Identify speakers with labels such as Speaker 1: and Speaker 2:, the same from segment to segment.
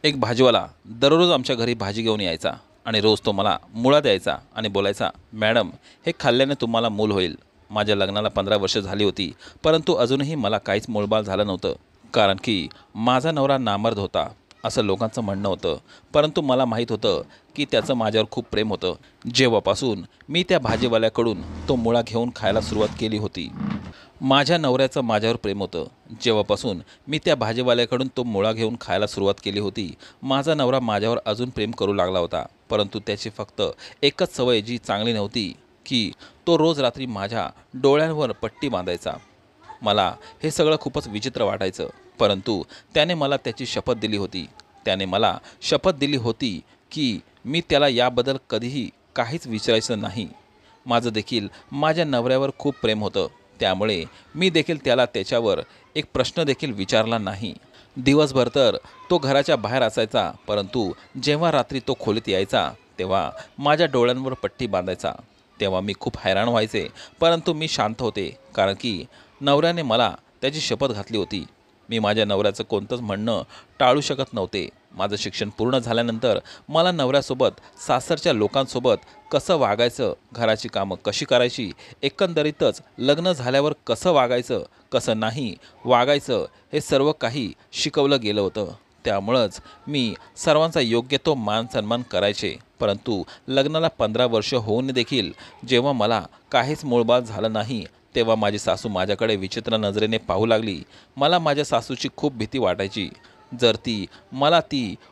Speaker 1: एक भाजीवाला दररोज आमच्या घरी भाजी घेऊन यायचा आणि रोज तो मला मुळा द्यायचा आणि बोलायचा, मॅडम, हे खाल्ल्याने तुम्हाला मूल होईल. माझ्या लग्नाला 15 वर्ष झाली होती, परंतु अजूनही मला काहीच मूलबाळ झालं नव्हतं. कारण की माझा नवरा नामर्द होता असं लोकांचं म्हणणं होतं. परंतु मला माहीत होतं की त्याचं माझ्यावर खूप प्रेम होतं. जेव्हापासून मी त्या भाजीवाल्याकडून तो मुळा घेऊन खायला सुरुवात केली होती, माझ्या नवऱ्याचं माझ्यावर प्रेम होतं. जेव्हापासून मी त्या भाजीवाल्याकडून तो मुळा घेऊन खायला सुरुवात केली होती, माझा नवरा माझ्यावर अजून प्रेम करू लागला होता. परंतु त्याची फक्त एकच सवय जी चांगली नव्हती, की तो रोज रात्री माझ्या डोळ्यांवर पट्टी बांधायचा. मला हे सगळं खूपच विचित्र वाटायचं. परंतु त्याने मला त्याची शपथ दिली होती. त्याने मला शपथ दिली होती की मी त्याला याबद्दल कधीही काहीच विचारायचं नाही. माझं देखील माझ्या नवऱ्यावर खूप प्रेम होतं. त्यामुळे मी देखील त्याला त्याच्यावर एक प्रश्न देखील विचारला नाही. दिवसभर तर तो घराच्या बाहेर असायचा, परंतु जेव्हा रात्री तो खोलीत यायचा तेव्हा माझ्या डोळ्यांवर पट्टी बांधायचा. तेव्हा मी खूप हैराण व्हायचे, परंतु मी शांत होते, कारण की नवऱ्याने मला त्याची शपथ घातली होती. मी माझ्या नवऱ्याचं कोणतंच म्हणणं टाळू शकत नव्हते. माझं शिक्षण पूर्ण झाल्यानंतर मला नवऱ्यासोबत, सासरच्या लोकांसोबत कसं वागायचं, घराची कामं कशी करायची, एकंदरीतच लग्न झाल्यावर कसं वागायचं, कसं नाही वागायचं, हे सर्व काही शिकवलं गेलं होतं. त्यामुळंच मी सर्वांचा योग्य तो मान सन्मान करायचे. परंतु लग्नाला 15 वर्ष होऊन देखील जेव्हा मला काहीच मूळबाळ झालं नाही, तेव्हा माझी सासू माझ्याकडे विचित्र नजरेने पाहू लागली. मला माझ्या सासूची खूप भीती वाटायची. जर ती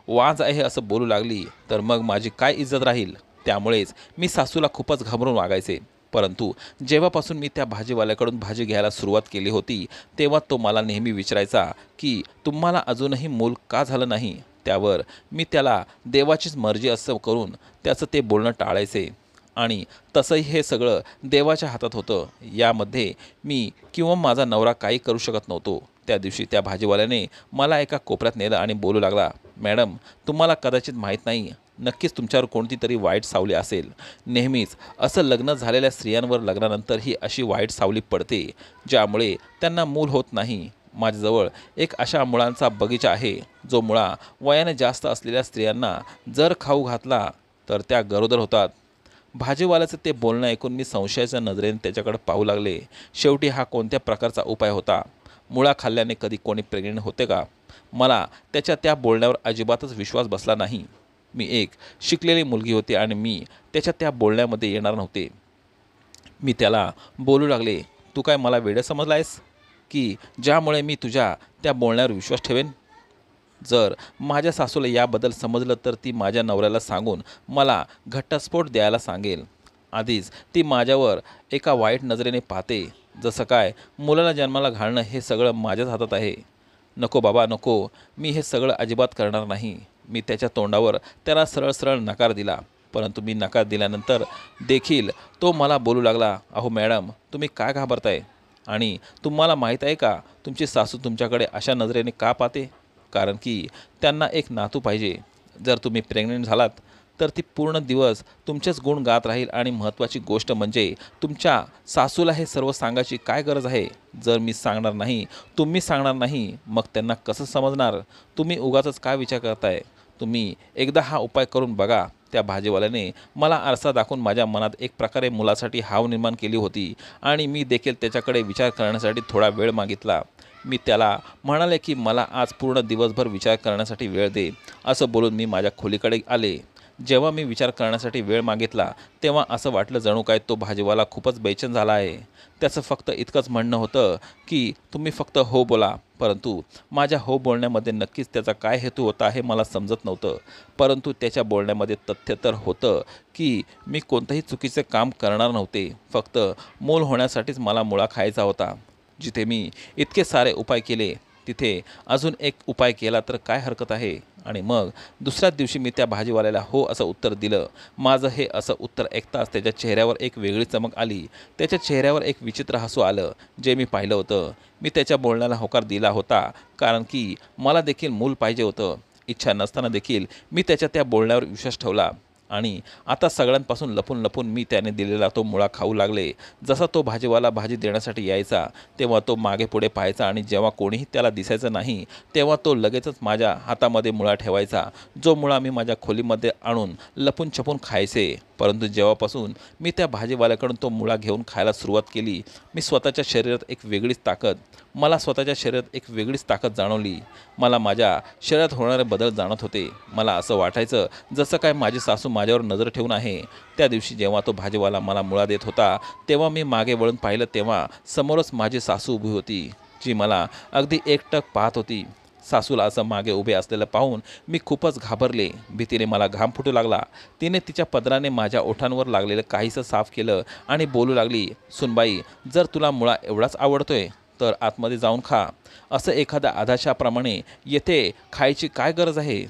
Speaker 1: वाज आहे असं बोलू लागली तर मग माझी काय इज्जत राहील. त्यामुळेच मी सासूला खूपच घाबरून वागायचे. परंतु जेव्हापासून मी त्या भाजीवाल्याकडून भाजी घ्यायला सुरुवात केली होती, तेव्हा तो मला नेहमी विचारायचा की तुम्हाला अजूनही मूल का झालं नाही. त्यावर मी त्याला देवाचीच मर्जी असं करून त्याचं ते बोलणं टाळायचे. आणि तसंही हे सगळं देवाच्या हातात होतं. यामध्ये मी किंवा माझा नवरा काही करू शकत नव्हतो. त्या दिवशी त्या भाजीवाल्याने मला एका कोपऱ्यात नेलं आणि बोलू लागला, मॅडम, तुम्हाला कदाचित माहीत नाही, नक्कीच तुमच्यावर कोणती तरी वाईट सावली असेल. नेहमीच असं लग्न झालेल्या स्त्रियांवर लग्नानंतर ही अशी वाईट सावली पडते, ज्यामुळे त्यांना मूल होत नाही. माझ्याजवळ एक अशा मुळांचा बगीचा आहे, जो मुळा वयाने जास्त असलेल्या स्त्रियांना जर खाऊ घातला तर त्या गरोदर होतात. भाजीवाल्याचं ते बोलणं ऐकून मी संशयाच्या नजरेने त्याच्याकडे पाहू लागले. शेवटी हा कोणत्या प्रकारचा उपाय होता? मुळा खाल्ल्याने कधी कोणी प्रेग्नेंट होते का? मला त्याच्या त्या बोलण्यावर अजिबातच विश्वास बसला नाही. मी एक शिकलेली मुलगी होती आणि मी त्याच्या त्या बोलण्यामध्ये येणार नव्हते. मी त्याला बोलू लागले, तू काय मला वेडं समजला आहेस की ज्यामुळे मी तुझ्या त्या बोलण्यावर विश्वास ठेवेन? जर माझ्या सासूला याबद्दल समजलं तर ती माझ्या नवऱ्याला सांगून मला घटस्फोट द्यायला सांगेल. आधीच ती माझ्यावर एका वाईट नजरेने पाहते. जसं काय मुलाला जन्माला घालणं हे सगळं माझ्याच हातात आहे. नको बाबा नको, मी हे सगळं अजिबात करणार नाही. मी त्याच्या तोंडावर त्याला सरळ सरळ नकार दिला. परंतु मी नकार दिल्यानंतर देखील तो मला बोलू लागला, अहो मॅडम, तुम्ही काय घाबरताय? आणि तुम्हाला माहीत आहे का तुमची सासू तुमच्याकडे अशा नजरेने का पाहते? कारण की त्यांना एक नातू पाहिजे. जर तुम्ही प्रेग्नेंट झालात तर ती पूर्ण दिवस तुमचेच गुण गात राहील. आणि महत्त्वाची गोष्ट म्हणजे तुमच्या सासूला हे सर्व सांगायची काय गरज आहे? जर मी सांगणार नाही, तुम्ही सांगणार नाही, मग त्यांना कसं समजणार? तुम्ही उगाचच काय विचार करताय? तुम्ही एकदा हा उपाय करून बघा. त्या भाजीवाल्याने मला आरसा दाखवून माझ्या मनात एक प्रकारे मुलासाठी हाव निर्माण केली होती आणि मी देखील त्याच्याकडे विचार करण्यासाठी थोडा वेळ मागितला. मी त्याला म्हणाले की मला आज पूर्ण दिवसभर विचार करण्यासाठी वेळ दे. असं बोलून मी माझ्या खोलीकडे आले. जेव्हा मी विचार करण्यासाठी वेळ मागितला तेव्हा असं वाटलं जणू काय तो भाजीवाला खूपच बेचैन झाला आहे. त्याचं फक्त इतकंच म्हणणं होतं की तुम्ही फक्त हो बोला. परंतु माझ्या हो बोलण्यामध्ये नक्कीच त्याचा काय हेतू होता हे मला समजत नव्हतं. परंतु त्याच्या बोलण्यामध्ये तथ्य तर होतं की मी कोणतंही चुकीचे काम करणार नव्हते. फक्त मूल होण्यासाठीच मला मुळा खायचा होता. जिथे मी इतके सारे उपाय केले तिथे अजून एक उपाय केला तर काय हरकत आहे? आणि मग दुसऱ्याच दिवशी मी त्या भाजीवाल्याला हो असं उत्तर दिलं. माझं हे असं उत्तर ऐकताच त्याच्या चेहऱ्यावर एक वेगळी चमक आली. त्याच्या चेहऱ्यावर एक विचित्र हसू आलं, जे मी पाहिलं होतं. मी त्याच्या बोलण्याला होकार दिला होता, कारण की मला देखील मूल पाहिजे होतं. इच्छा नसताना देखील मी त्याच्या त्या बोलण्यावर विश्वास ठेवला. आणि आता सगळ्यांपासून लपून लपून मी त्याने दिलेला तो मुळा खाऊ लागले. जसा तो भाजीवाला भाजी देण्यासाठी यायचा तेव्हा तो मागे पुढे पाहायचा आणि जेव्हा कोणीही त्याला दिसायचं नाही तेव्हा तो लगेचच माझ्या हातामध्ये मुळा ठेवायचा, जो मुळा मी माझ्या खोलीमध्ये आणून लपून छपून खायचे. परंतु जेव्हापासून मी त्या भाजीवाल्याकडून तो मुळा घेऊन खायला सुरुवात केली, मी स्वतःच्या शरीरात एक वेगळीच ताकद जाणवली. मला माझ्या शरीरात होणारे बदल जाणत होते. मला असं वाटायचं जसं काय माझी सासू माझ्यावर नजर ठेवून आहे. त्या दिवशी जेव्हा तो भाजीवाला मला मुळा देत होता तेव्हा मी मागे वळून पाहिलं तेव्हा समोरच माझी सासू उभी होती, जी मला अगदी एकटक पाहत होती. सासूला असं मागे उभे असलेलं पाहून मी खूपच घाबरले. भीतीने मला घाम फुटू लागला. तिने तिच्या पदराने माझ्या ओठांवर लागलेलं काहीसं साफ केलं आणि बोलू लागली, सुनबाई, जर तुला मुळा एवढाच आवडतोय तर आतमध्ये जाऊन खा. असं एखाद्या आधाशाप्रमाणे येथे खायची काय गरज आहे?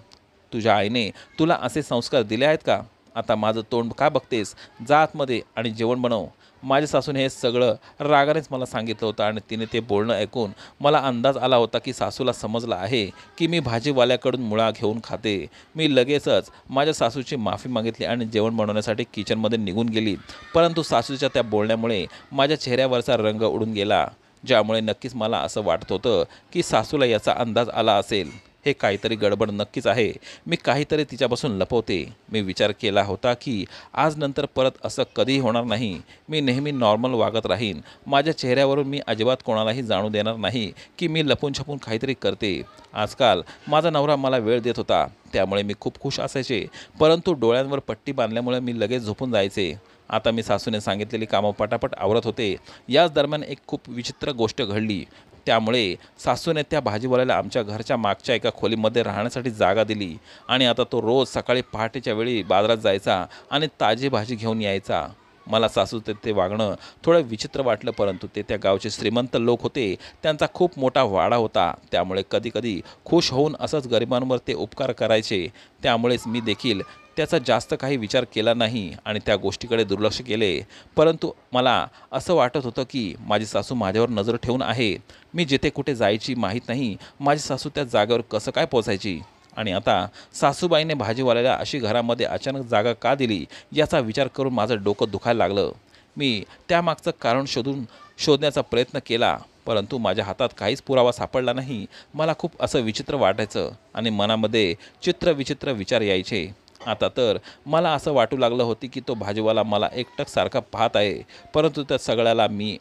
Speaker 1: तुझ्या आईने तुला असे संस्कार दिले आहेत का? आता माझं तोंड का बघतेस? जा आतमध्ये आणि जेवण बनव. माझ्या सासूने हे सगळं रागानेच मला सांगितलं होतं आणि तिने ते बोलणं ऐकून मला अंदाज आला होता की सासूला समजलं आहे की मी भाजीवाल्याकडून मुळा घेऊन खाते. मी लगेचच माझ्या सासूची माफी मागितली आणि जेवण बनवण्यासाठी किचनमध्ये निघून गेली. परंतु सासूच्या त्या बोलण्यामुळे माझ्या चेहऱ्यावरचा रंग उडून गेला, ज्यामुळे नक्कीच मला असं वाटत होतं की सासूला याचा अंदाज आला असेल. हे काहीतरी गडबड नक्कीच आहे. मी काहीतरी तिच्यापासून लपवते. मी विचार केला होता की आज नंतर परत असं कधीही होणार नाही. मी नेहमी नॉर्मल वागत राहीन. माझ्या चेहऱ्यावरून मी अजिबात कोणालाही जाणू देणार नाही की मी लपून छपून काहीतरी करते. आजकाल माझा नवरा मला वेळ देत होता, त्यामुळे मी खूप खुश असायचे. परंतु डोळ्यांवर पट्टी बांधल्यामुळे मी लगेच झोपून जायचे. आता मी सासूने सांगितलेली कामं पटापट आवरत होते. याच दरम्यान एक खूप विचित्र गोष्ट घडली. त्यामुळे सासूने त्या भाजीवाल्याला आमच्या घरच्या मागच्या एका खोलीमध्ये राहण्यासाठी जागा दिली आणि आता तो रोज सकाळी पहाटेच्या वेळी बाजारात जायचा आणि ताजी भाजी घेऊन यायचा. मला सासूचे ते वागणं थोडं विचित्र वाटलं, परंतु ते त्या गावचे श्रीमंत लोक होते. त्यांचा खूप मोठा वाडा होता, त्यामुळे कधीकधी खुश होऊन असंच गरिबांवर ते उपकार करायचे. त्यामुळेच मी देखील त्याचा जास्त काही विचार केला नाही आणि त्या गोष्टीकडे दुर्लक्ष केले. परंतु मला असं वाटत होतं की माझी सासू माझ्यावर नजर ठेवून आहे. मी जिथे कुठे जायची माहीत नाही, माझी सासू त्या जागेवर कसं काय पोचायची? आणि आता सासूबाईने भाजीवाल्याला अशी घरामध्ये अचानक जागा का दिली याचा विचार करून माझं डोकं दुखायला लागलं. मी त्यामागचं कारण शोधण्याचा प्रयत्न केला, परंतु माझ्या हातात काहीच पुरावा सापडला नाही. मला खूप असं विचित्र वाटायचं आणि मनामध्ये चित्रविचित्र विचार यायचे. आता तर मला असं वाटू लागलं होती की तो भाजीवाला मला एकटक सारखा पाहत आहे, परंतु त्या सगळ्याला मी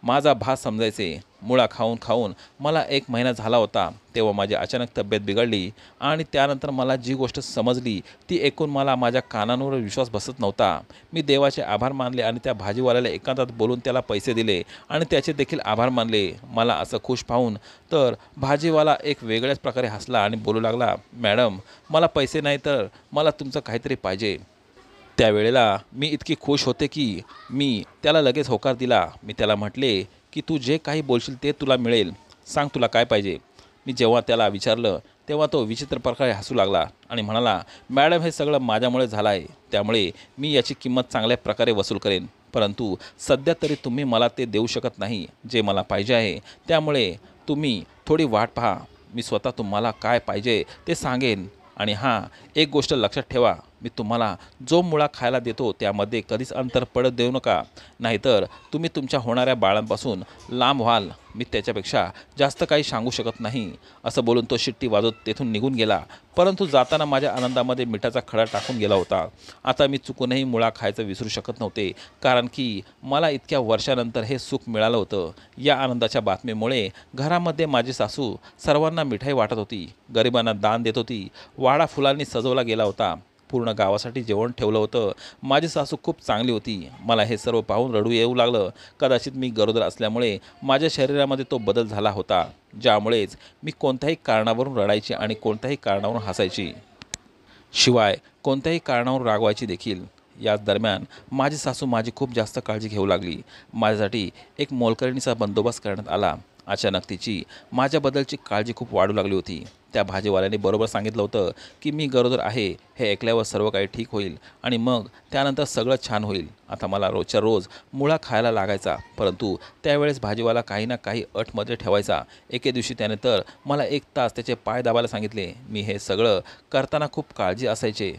Speaker 1: माझा भास समजायचे. मुळा खाऊन खाऊन मला 1 महिना झाला होता तेव्हा माझी अचानक तब्येत बिघडली आणि त्यानंतर मला जी गोष्ट समजली ती ऐकून मला माझ्या कानांवर विश्वास बसत नव्हता. मी देवाचे आभार मानले आणि त्या भाजीवाल्याला एकांतात बोलून त्याला पैसे दिले आणि त्याचे देखील आभार मानले. मला असं खुश पाहून तर भाजीवाला एक वेगळ्याच प्रकारे हसला आणि बोलू लागला, मॅडम, मला पैसे नाही तर मला तुमचं काहीतरी पाहिजे. त्यावेळेला मी इतकी खुश होते की मी त्याला लगेच होकार दिला. मी त्याला म्हटले की तू जे काही बोलशील ते तुला मिळेल, सांग तुला काय पाहिजे. मी जेव्हा त्याला विचारलं तेव्हा तो विचित्र प्रकारे हसू लागला आणि म्हणाला, मॅडम, हे सगळं माझ्यामुळे झालं आहे, त्यामुळे मी याची किंमत चांगल्या प्रकारे वसूल करेन. परंतु सध्या तरी तुम्ही मला ते देऊ शकत नाही जे मला पाहिजे आहे, त्यामुळे तुम्ही थोडी वाट पहा. मी स्वतः तुम्हाला काय पाहिजे ते सांगेन. आणि हां, एक गोष्ट लक्षात ठेवा, मी तुम्हाला जो मुळा खायला देतो त्यामध्ये कधीच अंतर पडत देऊ नका, नाहीतर तुम्ही तुमच्या होणाऱ्या बाळांपासून लांब व्हाल. मी त्याच्यापेक्षा जास्त काही सांगू शकत नाही. असं बोलून तो शिट्टी वाजवत तेथून निघून गेला. परंतु जाताना माझ्या आनंदामध्ये मिठाचा खडा टाकून गेला होता. आता मी चुकूनही मुळा खायचं विसरू शकत नव्हते, कारण की मला इतक्या वर्षानंतर हे सुख मिळालं होतं. या आनंदाच्या बातमीमुळे घरामध्ये माझी सासू सर्वांना मिठाई वाटत होती, गरिबांना दान देत होती, वाडा फुलांनी सजवला गेला होता, पूर्ण गावासाठी जेवण ठेवलं होतं. माझी सासू खूप चांगली होती. मला हे सर्व पाहून रडू येऊ लागलं. कदाचित मी गरोदर असल्यामुळे माझ्या शरीरामध्ये तो बदल झाला होता, ज्यामुळेच मी कोणत्याही कारणावरून रडायची आणि कोणत्याही कारणावरून हसायची, शिवाय कोणत्याही कारणावरून रागवायची देखील. याच दरम्यान माझी सासू माझी खूप जास्त काळजी घेऊ लागली. माझ्यासाठी एक मोलकरणीचा बंदोबस्त करण्यात आला. अचानक तिची माझ्याबद्दलची काळजी खूप वाढू लागली होती. त्या भाजीवाल्याने बरोबर सांगितलं होतं की मी गरोदर आहे. हे ऐकल्यावर सर्व काही ठीक होईल आणि मग त्यानंतर सगळं छान होईल. आता मला रोजच्या रोज मुळा खायला लागायचा, परंतु त्यावेळेस भाजीवाला काही ना काही अटमध्ये ठेवायचा. एके दिवशी त्याने तर मला 1 तास त्याचे पाय दाबायला सांगितले. मी हे सगळं करताना खूप काळजी असायचे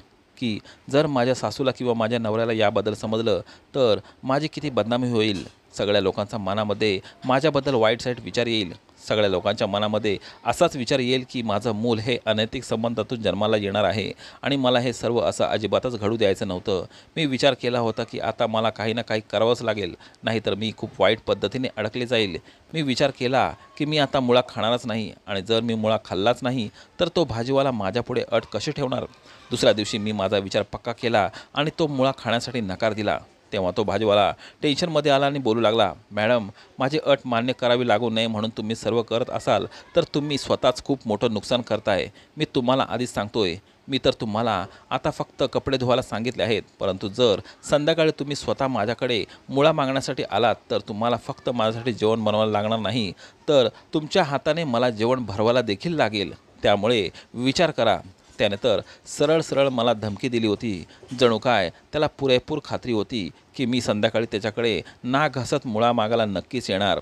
Speaker 1: की जर माझ्या सासूला किंवा माझ्या नवऱ्याला याबद्दल समजलं तर माझी किती बदनामी होईल. सगळ्या लोकांच्या मनामध्ये माझ्याबद्दल वाईट साईट विचार येईल. सगळ्या लोकांच्या मनामध्ये असाच विचार येईल की माझं मूल हे अनैतिक संबंधातून जन्माला येणार आहे आणि मला हे सर्व असं अजिबातच घडू द्यायचं नव्हतं. मी विचार केला होता की आता मला काही ना काही करावंच लागेल, नाहीतर मी खूप वाईट पद्धतीने अडकले जाईल. मी विचार केला की मी आता मुळा खाणारच नाही आणि जर मी मुळा खाल्लाच नाही तर तो भाजीवाला माझ्यापुढे अट कशी ठेवणार. दुसऱ्या दिवशी मी माझा विचार पक्का केला आणि तो मुळा खाण्यासाठी नकार दिला. तेव्हा तो भाजीवाला टेन्शनमध्ये आला आणि बोलू लागला, मॅडम, माझी अट मान्य करावी लागू नये म्हणून तुम्ही सर्व करत असाल तर तुम्ही स्वतःच खूप मोठं नुकसान करताय. मी तुम्हाला आधीच सांगतोय, मी तर तुम्हाला आता फक्त कपडे धुवायला सांगितले आहेत, परंतु जर संध्याकाळी तुम्ही स्वतः माझ्याकडे मुळा मागण्यासाठी आलात तर तुम्हाला फक्त माझ्यासाठी जेवण बनवायला लागणार नाही, तर तुमच्या हाताने मला जेवण भरवायला देखील लागेल. त्यामुळे विचार करा. त्याने तर सरळ सरळ मला धमकी दिली होती. जणू काय त्याला पुरेपूर खात्री होती की मी संध्याकाळी त्याच्याकडे नाक घासत मुळा मागायला नक्कीच येणार.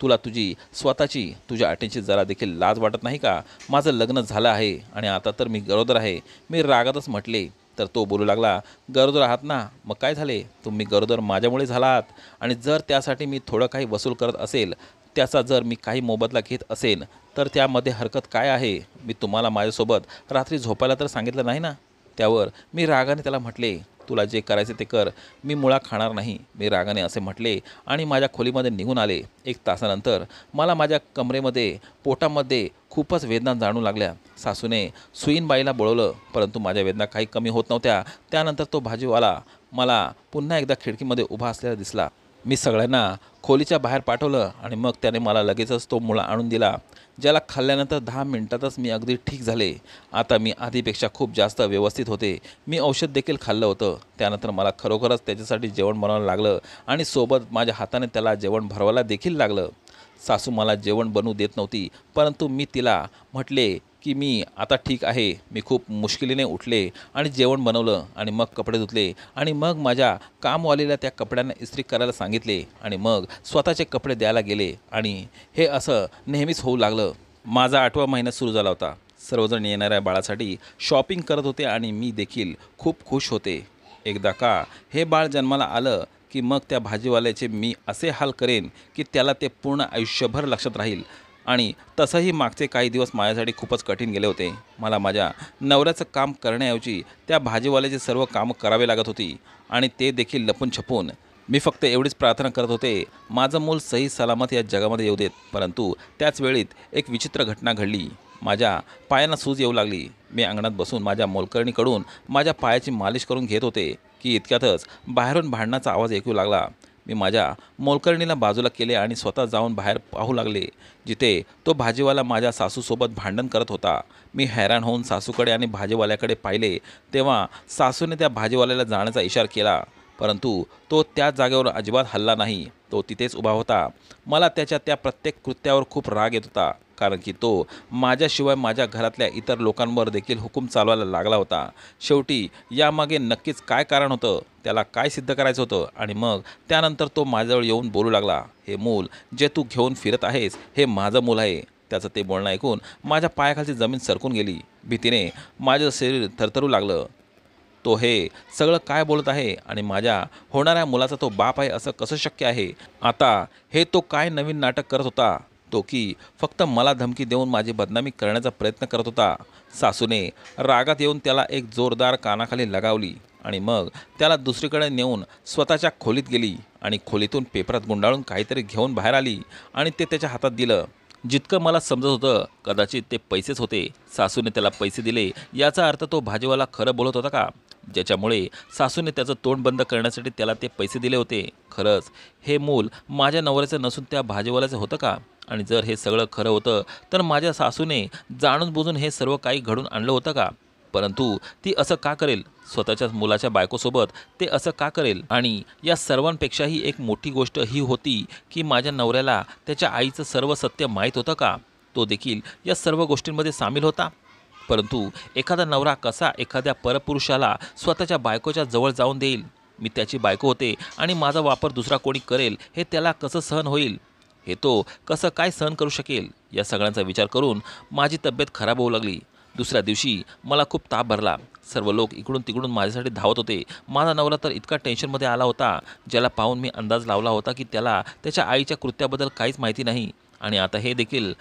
Speaker 1: तुला तुझी स्वतःची तुझ्या अटींची जरा देखील लाज वाटत नाही का? माझं लग्न झालं आहे आणि आता तर मी गरोदर आहे. मी रागातच म्हटले. तर तो बोलू लागला, गरोदर आहात ना, मग काय झाले? तुम्ही गरोदर माझ्यामुळे झालात आणि जर त्यासाठी मी थोडं काही वसूल करत असेल, त्याचा जर मी काही मोबदला घेत असेन तर त्यामध्ये हरकत काय आहे? मी तुम्हाला माझ्यासोबत रात्री झोपायला तर सांगितलं नाही ना. त्यावर मी रागाने त्याला म्हटले, तुला जे करायचे ते कर, मी मुळा खाणार नाही. मी रागाने असे म्हटले आणि माझ्या खोलीमध्ये निघून आले. 1 तासानंतर मला माझ्या कमरेमध्ये पोटामध्ये खूपच वेदना जाणू लागल्या. सासूने सुईणबाईला बोलवलं, परंतु माझ्या वेदना काही कमी होत नव्हत्या. त्यानंतर तो भाजीवाला मला पुन्हा एकदा खिडकीमध्ये उभा असलेला दिसला. मी सगळ्यांना खोलीच्या बाहेर पाठवलं आणि मग त्याने मला लगेचच तो मुळा आणून दिला, ज्याला खाल्ल्यानंतर 10 मिनिटातच मी अगदी ठीक झाले. आता मी आधीपेक्षा खूप जास्त व्यवस्थित होते. मी औषध देखील खाल्लं होतं. त्यानंतर मला खरोखरच त्याच्यासाठी जेवण बनवायला लागलं आणि सोबत माझ्या हाताने त्याला जेवण भरवायला देखील लागलं. सासू मला जेवण बनवू देत नव्हती, परंतु मी तिला म्हटले की मी आता ठीक आहे. मी खूप मुश्किलीने उठले आणि जेवण बनवलं आणि मग कपडे धुतले आणि मग माझ्या कामवालीला त्या कपड्यांना इस्त्री करायला सांगितले आणि मग स्वतःचे कपडे द्यायला गेले आणि हे असं नेहमीच होऊ लागलं. माझा 8वा महिना सुरू झाला होता. सर्वजण येणाऱ्या बाळासाठी शॉपिंग करत होते आणि मी देखील खूप खुश होते. एकदा का हे बाळ जन्माला आलं की मग त्या भाजीवाल्याचे मी असे हाल करेन की त्याला ते पूर्ण आयुष्यभर लक्षात राहील. आणि तसंही मागचे काही दिवस माझ्यासाठी खूपच कठीण गेले होते. मला माझ्या नवऱ्याचं काम करण्याऐवजी त्या भाजीवाल्याचे सर्व कामं करावे लागत होती आणि ते देखील लपून छपून. मी फक्त एवढीच प्रार्थना करत होते, माझं मूल सही सलामत या जगामध्ये येऊ देत. परंतु त्याच वेळीत एक विचित्र घटना घडली. माझ्या पायांना सूज येऊ लागली. मी अंगणात बसून माझ्या मोलकरणीकडून माझ्या पायाची मालिश करून घेत होते की इतक्यातच बाहेरून भांडणाचा आवाज ऐकू लागला. मी माझ्या मोलकरणीला बाजूला केले आणि स्वतः जाऊन बाहेर पाहू लागले, जिथे तो भाजीवाला माझ्या सासूसोबत भांडण करत होता. मी हैराण होऊन सासूकडे आणि भाजीवाल्याकडे पाहिले तेव्हा सासूने त्या भाजीवाल्याला जाण्याचा इशारा केला, परंतु तो त्या जागेवर अजिबात हलला नाही. तो तिथेच उभा होता. मला त्याच्या त्या प्रत्येक कृत्यावर खूप राग येत होता, कारण की तो माझ्याशिवाय माझ्या घरातल्या इतर लोकांवर देखील हुकूम चालवायला लागला होता. शेवटी यामागे नक्कीच काय कारण होतं, त्याला काय सिद्ध करायचं होतं? आणि मग त्यानंतर तो माझ्याजवळ येऊन बोलू लागला, हे मूल जे तू घेऊन फिरत आहेस हे माझं मूल आहे. त्याचं ते बोलणं ऐकून माझ्या पायाखालची जमीन सरकून गेली. भीतीने माझं शरीर थरथरू लागलं. तो हे सगळं काय बोलत आहे आणि माझ्या होणाऱ्या मुलाचा तो बाप आहे असं कसं शक्य आहे? आता हे तो काय नवीन नाटक करत होता? तो की फक्त मला धमकी देऊन माझी बदनामी करण्याचा प्रयत्न करत होता. सासूने रागात येऊन त्याला एक जोरदार कानाखाली लगावली आणि मग त्याला दुसरीकडे नेऊन स्वतःच्या खोलीत गेली आणि खोलीतून पेपरात गुंडाळून काहीतरी घेऊन बाहेर आली आणि ते त्याच्या हातात दिलं. जितकं मला समजत होतं कदाचित ते पैसेच होते. सासूने त्याला पैसे दिले याचा अर्थ तो भाजीवाला खरं बोलत होता का? ज्याच्यामुळे सासूने त्याचं तोंड बंद करण्यासाठी त्याला ते पैसे दिले होते. खरंच हे मूल माझ्या नवऱ्याचं नसून त्या भाजीवाल्याचं होतं का? आणि जर हे सगळं खरं होतं तर माझ्या सासूने जाणून बुजून हे सर्व काही घडून आणलं होतं का? परंतु ती असं का करेल? स्वतःच्याच मुलाच्या बायकोसोबत ते असं का करेल? आणि या सर्वांपेक्षाही एक मोठी गोष्ट ही होती की माझ्या नवऱ्याला त्याच्या आईचं सर्व सत्य माहीत होतं का? तो देखील या सर्व गोष्टींमध्ये सामील होता. परंतु एखादा नवरा कसा एखाद्या परपुरुषाला स्वतःच्या बायकोच्या जवळ जाऊन देईल? मी त्याची बायको होते आणि माझा वापर दुसरा कोणी करेल हे त्याला कसं सहन होईल? हे तो कसं काय सहन करू शकेल? या सगळ्यांचा विचार करून माझी तब्येत खराब होऊ लागली. दुसऱ्या दिवशी मला खूप ताप भरला. सर्व लोक इकडून तिकडून माझ्यासाठी धावत होते. माझा नवरा तर इतका टेन्शनमध्ये आला होता, ज्याला पाहून मी अंदाज लावला होता की त्याला त्याच्या आईच्या कृत्याबद्दल काहीच माहिती नाही. आणि आता हे देखील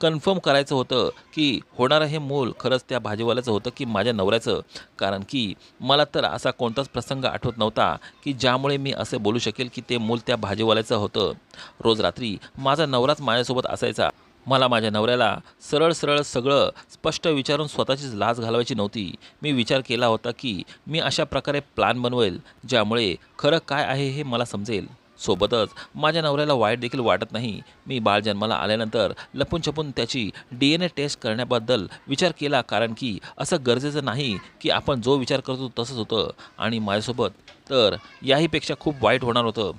Speaker 1: कन्फर्म करायचं होतं की होणारं हे मूल खरंच त्या भाजीवाल्याचं होतं की माझ्या नवऱ्याचं. कारण की मला तर असा कोणताच प्रसंग आठवत नव्हता की ज्यामुळे मी असे बोलू शकेल की ते मूल त्या भाजीवाल्याचं होतं. रोज रात्री माझा नवराच माझ्यासोबत असायचा. मला माझ्या नवऱ्याला सरळ सरळ सगळं स्पष्ट विचारून स्वतःचीच लाज घालवायची नव्हती. मी विचार केला होता की मी अशा प्रकारे प्लॅन बनवेल ज्यामुळे खरं काय आहे हे मला समजेल. सोबतच माझ्या नवऱ्याला वाईट देखील वाटत नाही. मी बाळ जन्माला आल्यानंतर लपून छपून त्याची DNA टेस्ट करण्याबद्दल विचार केला, कारण की असं गरजेचं नाही की आपण जो विचार करतो तसंच होतं. आणि माझ्यासोबत तर याहीपेक्षा खूप वाईट होणार होतं.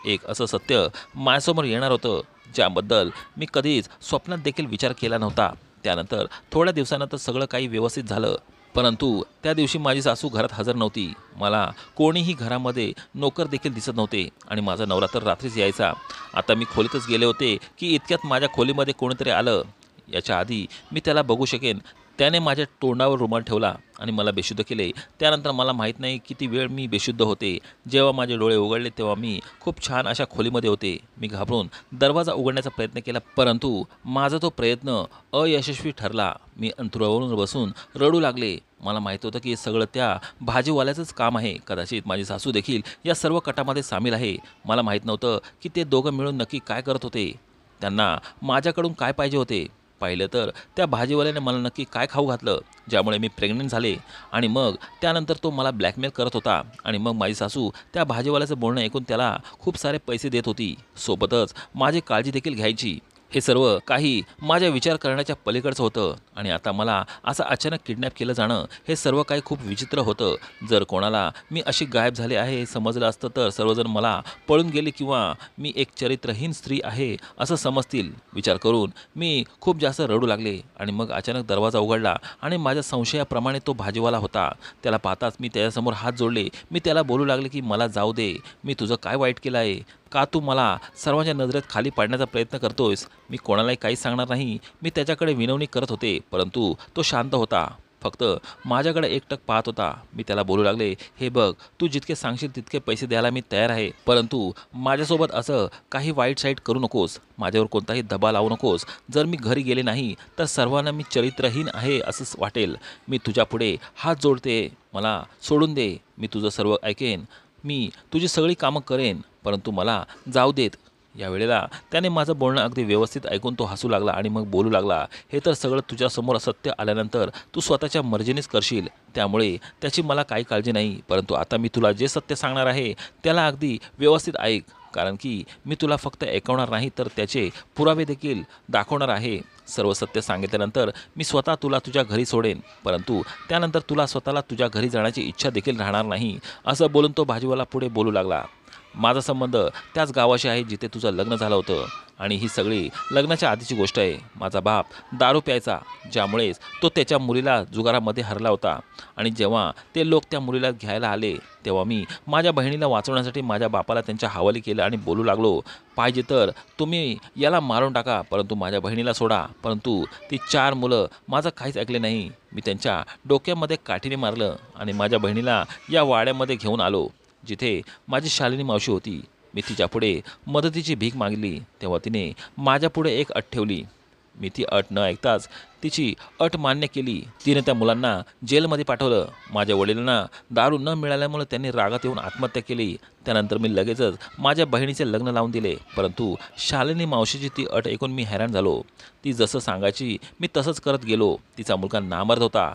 Speaker 1: एक असं सत्य माझ्यासमोर येणार होतं ज्याबद्दल मी कधीच स्वप्नात देखील विचार केला नव्हता. त्यानंतर थोड्या दिवसानंतर सगळं काही व्यवस्थित झालं. परंतु त्या दिवशी माझी सासू घरात हजर नव्हती. मला कोणीही घरामध्ये नोकर देखील दिसत नव्हते आणि माझा नवरा तर रात्रीच यायचा. आता मी खोलीतच गेले होते की इतक्यात माझ्या खोलीमध्ये कोणीतरी आलं. याच्या आधी मी त्याला बघू शकेन त्याने माझ्या तोंडावर रुमाल ठेवला आणि मला बेशुद्ध केले. त्यानंतर मला माहीत नाही किती वेळ मी बेशुद्ध होते. जेव्हा माझे डोळे उघडले तेव्हा मी खूप छान अशा खोलीमध्ये होते. मी घाबरून दरवाजा उघडण्याचा प्रयत्न केला, परंतु माझा तो प्रयत्न अयशस्वी ठरला. मी अंथरुणावरून बसून रडू लागले. मला माहीत होतं की हे सगळं त्या भाजीवाल्याचंच काम आहे. कदाचित माझी सासू देखील या सर्व कटामध्ये सामील आहे. मला माहीत नव्हतं की ते दोघं मिळून नक्की काय करत होते. त्यांना माझ्याकडून काय पाहिजे होते. पाहिलं तर त्या भाजीवाल्याने मला नक्की काय खाऊ घातलं ज्यामुळे मी प्रेग्नंट झाले. आणि मग त्यानंतर तो मला ब्लॅकमेल करत होता. आणि मग माझी सासू त्या भाजीवाल्याचं बोलणं ऐकून त्याला खूप सारे पैसे देत होती. सोबतच माझी काळजी देखील घ्यायची. हे सर्व काही माझ्या विचार करण्याच्या पलीकडचं होतं. आणि आता मला असं अचानक किडनॅप केलं जाणं हे सर्व काही खूप विचित्र होतं. जर कोणाला मी अशी गायब झाले आहे हे समजलं असतं तर सर्वजण मला पळून गेले किंवा मी एक चरित्रहीन स्त्री आहे असं समजतील. विचार करून मी खूप जास्त रडू लागले. आणि मग अचानक दरवाजा उघडला आणि माझ्या संशयाप्रमाणे तो भाजीवाला होता. त्याला पाहताच मी त्याच्यासमोर हात जोडले. मी त्याला बोलू लागले की मला जाऊ दे. मी तुझं काय वाईट केलं आहे? का तू मला सर्वांच्या नजरेत खाली पाडण्याचा प्रयत्न करतोयस? मी कोणालाही काहीच सांगणार नाही. मी त्याच्याकडे विनवणी करत होते, परंतु तो शांत होता. फक्त माझ्याकडे एकटक पाहत होता. मी त्याला बोलू लागले, हे बघ, तू जितके सांगशील तितके पैसे द्यायला मी तयार आहे, परंतु माझ्यासोबत असं काही वाईट साईट करू नकोस. माझ्यावर कोणताही दबाव लावू नकोस. जर मी घरी गेले नाही तर सर्वांना मी चरित्रहीन आहे असंच वाटेल. मी तुझ्यापुढे हात जोडते. मला सोडून दे. मी तुझं सर्व ऐकेन. मी तुझी सगळी कामं करेन, परंतु मला जाऊ देत. या वेळेला त्याने माझं बोलणं अगदी व्यवस्थित ऐकून तो हसू लागला आणि मग बोलू लागला, हे तर सगळं तुझ्यासमोर सत्य आल्यानंतर तू स्वतःच्या मर्जीनेच करशील, त्यामुळे त्याची मला काही काळजी नाही. परंतु आता मी तुला जे सत्य सांगणार आहे त्याला अगदी व्यवस्थित ऐक, कारण की मी तुला फक्त ऐकवणार नाही तर त्याचे पुरावे देखील दाखवणार आहे. सर्व सत्य सांगितल्यानंतर मी स्वतः तुला तुझ्या घरी सोडेन, परंतु त्यानंतर तुला स्वतःला तुझ्या घरी जाण्याची इच्छा देखील राहणार नाही. असं बोलून तो भाजीवाला पुढे बोलू लागला. माझा संबंध त्याच गावाशी आहे जिथे तुझं लग्न झालं होतं आणि ही सगळी लग्नाच्या आधीची गोष्ट आहे. माझा बाप दारू प्यायचा, ज्यामुळेच तो त्याच्या मुलीला जुगारामध्ये हरला होता. आणि जेव्हा ते लोक त्या मुलीला घ्यायला आले तेव्हा मी माझ्या बहिणीला वाचवण्यासाठी माझ्या बापाला त्यांच्या हवाली केलं आणि बोलू लागलो, पाहिजे तर तुम्ही याला मारून टाका, परंतु माझ्या बहिणीला सोडा. परंतु ती 4 मुलं माझं काहीच ऐकले नाही. मी त्यांच्या डोक्यामध्ये काठीने मारलं आणि माझ्या बहिणीला या वाड्यामध्ये घेऊन आलो जिथे माझी शालिनी मावशी होती. मी तिच्यापुढे मदतीची भीक मागली तेव्हा तिने माझ्यापुढे एक अट ठेवली. मी ती अट न ऐकताच तिची अट मान्य केली. तिने त्या मुलांना जेलमध्ये पाठवलं. माझ्या वडिलांना दारू न मिळाल्यामुळे त्यांनी रागात येऊन आत्महत्या केली. त्यानंतर मी लगेचच माझ्या बहिणीचे लग्न लावून दिले. परंतु शालिनी मावशीची ती अट ऐकून मी हैराण झालो. ती जसं सांगायची मी तसंच करत गेलो. तिचा मुलगा नामर्द होता.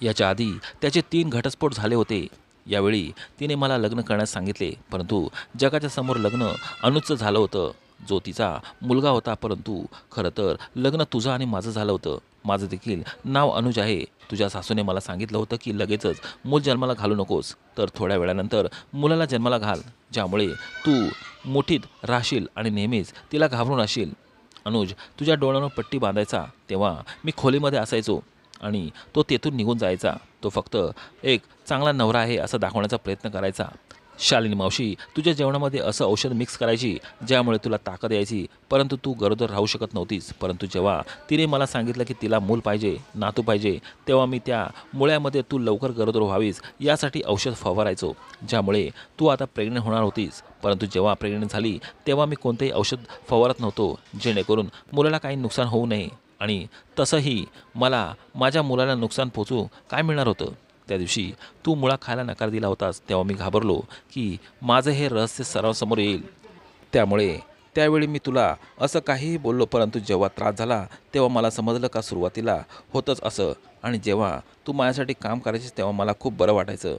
Speaker 1: याच्या आधी त्याचे 3 घटस्फोट झाले होते. यावेळी तिने मला लग्न करण्यास सांगितले, परंतु जगाच्या समोर लग्न अनुजचं झालं होतं, जो तिचा मुलगा होता. परंतु खरं तर लग्न तुझं आणि माझं झालं होतं. माझं देखील नाव अनुज आहे. तुझ्या सासूने मला सांगितलं होतं की लगेचच मूल जन्माला घालू नकोस, तर थोड्या वेळानंतर मुलाला जन्माला घाल, ज्यामुळे तू मुठीत राहशील आणि नेहमीच तिला घाबरून राहशील. अनुज तुझ्या डोळ्यांवर पट्टी बांधायचा तेव्हा मी खोलीमध्ये असायचो आणि तो तेथून निघून जायचा. तो फक्त एक चांगला नवरा आहे असं दाखवण्याचा प्रयत्न करायचा. शालिनी मावशी, तुझ्या जेवणामध्ये असं औषध मिक्स करायची ज्यामुळे तुला ताकद यायची, परंतु तू गरोदर राहू शकत नव्हतीस. परंतु जेव्हा तिने मला सांगितलं की तिला मूल पाहिजे, नातू पाहिजे, तेव्हा मी त्या मुळ्यामध्ये तू लवकर गरोदर व्हावीस यासाठी औषध फवारायचो, ज्यामुळे तू आता प्रेग्नंट होणार होतीस. परंतु जेव्हा प्रेग्नंट झाली तेव्हा मी कोणतेही औषध फवारत नव्हतो, जेणेकरून मुलाला काही नुकसान होऊ नये. आणि तसंही मला माझ्या मुलाला नुकसान पोचू काय मिळणार होतं. त्या दिवशी तू मुळा खायला नकार दिला होतास तेव्हा मी घाबरलो की माझं हे रहस्य सर्वांसमोर येईल. त्यामुळे त्यावेळी मी तुला असं काहीही बोललो, परंतु जेव्हा त्रास झाला तेव्हा मला समजलं का सुरुवातीला होतंच असं. आणि जेव्हा तू माझ्यासाठी काम करायचीस तेव्हा मला खूप बरं वाटायचं.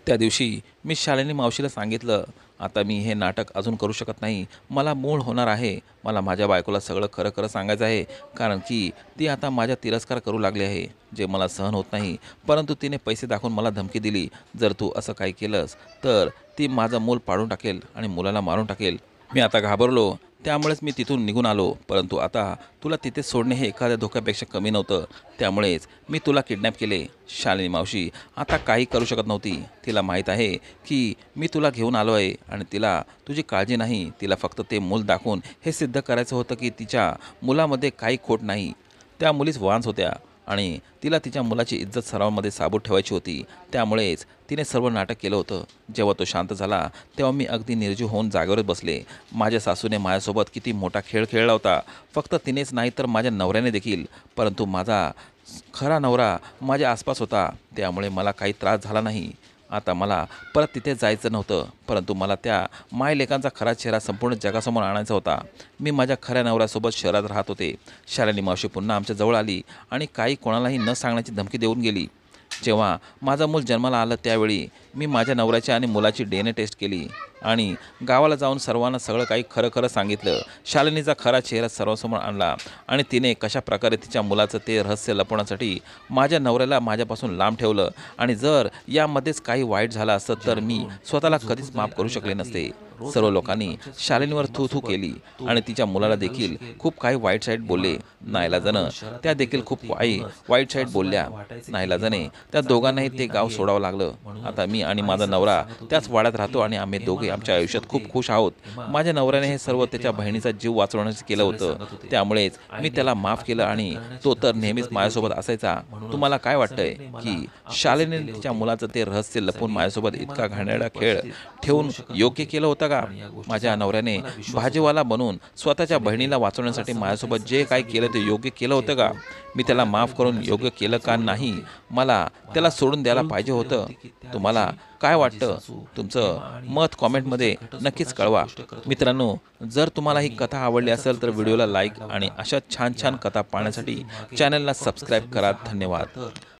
Speaker 1: त्या दिवशी मी शालिनी मावशीला सांगितलं, आता मी हे नाटक अजून करू शकत नाही, मला मूल होणार आहे. मला माझ्या बायकोला सगळं खरं खरं सांगायचं आहे, कारण की ती आता माझ्या तिरस्कार करू लागली आहे, जे मला सहन होत नाही. परंतु तिने पैसे दाखवून मला धमकी दिली, जर तू असं काही केलंस तर ती माझं मूल पाडून टाकेल आणि मुलाला मारून टाकेल. मी आता घाबरलो, त्यामुळेच मी तिथून निघून आलो. परंतु आता तुला तिथे सोडणे हे एखाद्या धोक्यापेक्षा कमी नव्हतं, त्यामुळेच मी तुला किडनॅप केले. शालिनी मावशी आता काही करू शकत नव्हती. तिला माहीत आहे की मी तुला घेऊन आलो आहे आणि तिला तुझी काळजी नाही. तिला फक्त ते मूल दाखवून हे सिद्ध करायचं होतं की तिच्या मुलामध्ये काही खोट नाही. त्या मुलीच वांस होत्या आणि तिला तिच्या मुलाची इज्जत सर्वांमध्ये साबूत ठेवायची होती. त्यामुळेच तिने सर्व नाटक केलं होतं. जेव्हा तो शांत झाला तेव्हा मी अगदी निर्जीव होऊन जागेवरच बसले. माझ्या सासूने माझ्यासोबत किती मोठा खेळ खेळला होता, फक्त तिनेच नाही तर माझ्या नवऱ्याने देखील. परंतु माझा खरा नवरा माझ्या आसपास होता, त्यामुळे मला काही त्रास झाला नाही. आता मला परत तिथे जायचं नव्हतं, परंतु मला त्या मायलेकांचा खरा चेहरा संपूर्ण जगासमोर आणायचा होता. मी माझ्या खऱ्या नवऱ्यासोबत शहरात राहत होते. शालिनी मावशी पुन्हा आमच्या जवळ आली आणि काही कोणालाही न सांगण्याची धमकी देऊन गेली. जेव्हा माझं मूल जन्माला आलं त्यावेळी मी माझ्या नवऱ्याची आणि मुलाची DNA टेस्ट केली आणि गावाला जाऊन सर्वांना सगळं काही खरं खरं सांगितलं. शालिनीचा खरा चेहरा सर्वांसमोर आणला आणि तिने कशा प्रकारे तिच्या मुलाचं ते रहस्य लपवण्यासाठी माझ्या नवऱ्याला माझ्यापासून लांब ठेवलं. आणि जर यामध्येच काही वाईट झालं असतं तर मी स्वतःला कधीच माफ करू शकले नसते. सर्व लोकांनी शालिनीवर थू थू केली आणि तिच्या मुलाला देखील खूप काही वाईट साईट बोलले. नाईलाजानं त्या देखील खूप वाईट साईट बोलल्या. नाईलाजाने त्या दोघांनाही ते गाव सोडावं लागलं. आता मी आणि माझा नवरा त्याच वाड्यात राहतो आणि आम्ही दोघे आमच्या आयुष्यात खूप खुश आहोत. माझ्या नवऱ्याने हे सर्व त्याच्या बहिणीचा जीव वाचवण्याचं केलं होतं, त्यामुळेच मी त्याला माफ केलं आणि तो तर नेहमीच माझ्यासोबत असायचा. तुम्हाला काय वाटतंय की शालिनीने तिच्या मुलाचं ते रहस्य लपवून माझ्यासोबत इतका घाणेरडा खेळ ठेवून योग्य केलं होतं का? माझ्या नवऱ्याने भाजीवाला बनून स्वतःच्या बहिणीला वाचवण्यासाठी माझ्यासोबत जे काही केलं ते योग्य केलं होतं का? मी त्याला माफ करून योग्य केलं का नाही? मला त्याला सोडून द्यायला पाहिजे होतं. तुम्हाला काय वाटतं? तुमचं मत कॉमेंटमध्ये नक्कीच कळवा. मित्रांनो, जर तुम्हाला ही कथा आवडली असेल तर व्हिडिओला लाईक आणि अशा छान छान कथा पाहण्यासाठी चॅनलला सबस्क्राईब करा. धन्यवाद.